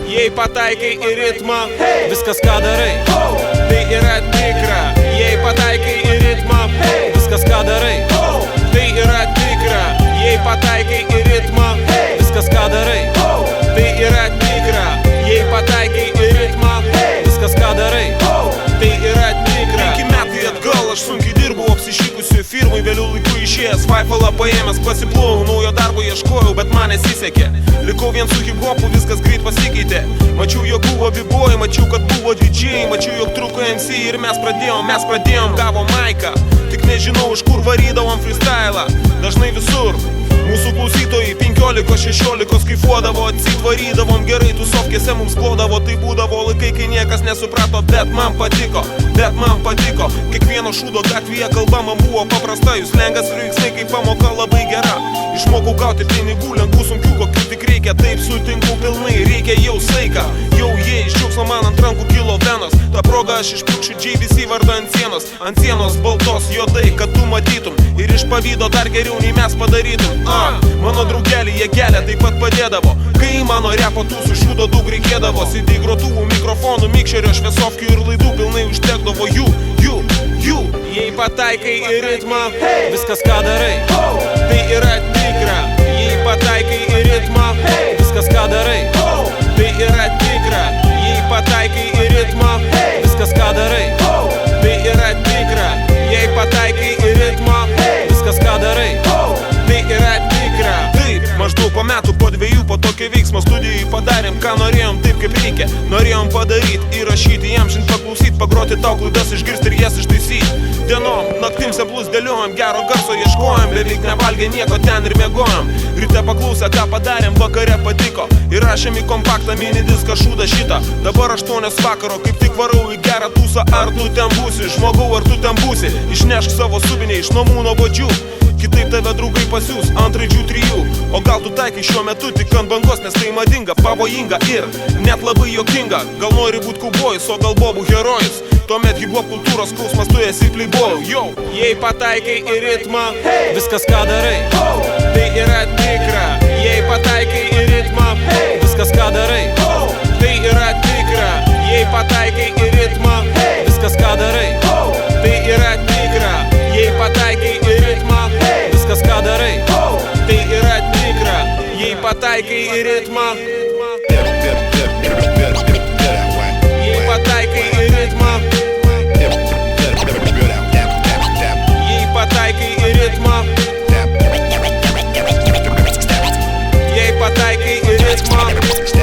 Jei pataikai į ritmą, Viskas ką darai, tai yra tikra. Jei pataikai į ritmą, viskas ką darai, tai yra tikra. Jei pataikai į ritmą, viskas ką darai, tai yra tikra. Jei pataikai į ritmą, viskas ką darai. tai yra tikra. 5 metai atgal aš sunkiai dirbau apsišykusiu firmai, vėliau laiku išėjęs Faifalą paėmęs pasiplovau, naujo darbo ieškojau, bet man nesisekė. Likau vien su hip-hopu, viskas greit pasikeitė. Mačiau, jog buvo b-boy, mačiau, kad buvo DJ, mačiau, jog truko MC ir mes pradėjom, gavo maiką. Tik nežinau, iš kur varydavom freestylą. Dažnai visur mūsų klausytojai 15-16 kaifuodavo, atsitvarydavom gerai, tusovkėse mums klodavo. Tai būdavo laikai, kai niekas nesuprato, bet man patiko. Kiekvieno šūdo gatvėje kalba man buvo paprasta, jų slengas ir veiksmai kaip pamoka labai gera. Išmokau gauti pinigų, lengvų sunkių, kokių tik reikia, taip sutinku pilnai, reikia jau saiką. Jau jie iš džiaugsmo man ant rankų kilo venos, ta proga aš išpurkšiu JVC vardą ant sienos baltos juodai, kad tu matytum ir iš pavydo dar geriau nei mes padarytum. Mano draugelį jie kelia taip pat padėdavo, kai mano repo tūsų šūdo daug reikėdavo. CD grotuvų, mikrofonų, mikšerio, šviesovkių ir laidų pilnai užtekdavo jų. Jei pataikai į ritmą, Viskas ką darai, tai yra tikra. Jei pataikai į ritmą, viskas ką darai, tai yra tikra. Jei pataikai į ritmą, viskas ką darai, tai yra tikra. Jei pataikai į ritmą, viskas ką darai. tai yra tikra. Taip, maždaug po metų, po 2, po tokio veiksmo studijai padarėm, ką norėjom taip kaip reikia. Norėjom padaryti, įrašyti, įamžinti, paklausyti, pagroti tau klaidas, išgirsti ir jas ištaisyti. Dienom, naktim semplus dėliojom, gero garso ieškojom, beveik nevalgė nieko ten ir mėgojom. Ryte paklausę, ką padarėm, vakare patiko. Įrašėm į kompaktą mini diską šūdą šitą. Dabar 8 vakaro, kaip tik varau į gerą tūsą. Ar tu ten būsi, žmogau, ar tu ten būsi? Išnešk savo subinę iš namų nuobodžių, kitaip tave draugai pasiūs ant raidžių 3. O gal tu taikai šiuo metu tik ant bangos, nes tai madinga, pavojinga ir net labai juokinga. Gal nori būt kaubojus, o gal bobų herojus? Tuomet hip-hop kultūros skausmas, tu esi playboy. Jei pataikai į ritmą, Viskas ką darai, tai yra tikra. Jei pataikai į ritmą, viskas ką darai, tai yra tikra. Jei pataikai į ritmą, viskas ką darai, tai yra tikra. Jei pataikai į ritmą, viskas ką darai. tai yra tikra. Jei pataikai į ritmą, jei pataikai į ritmą, jei pataikai į ritmą, jei pataikai į ritmą.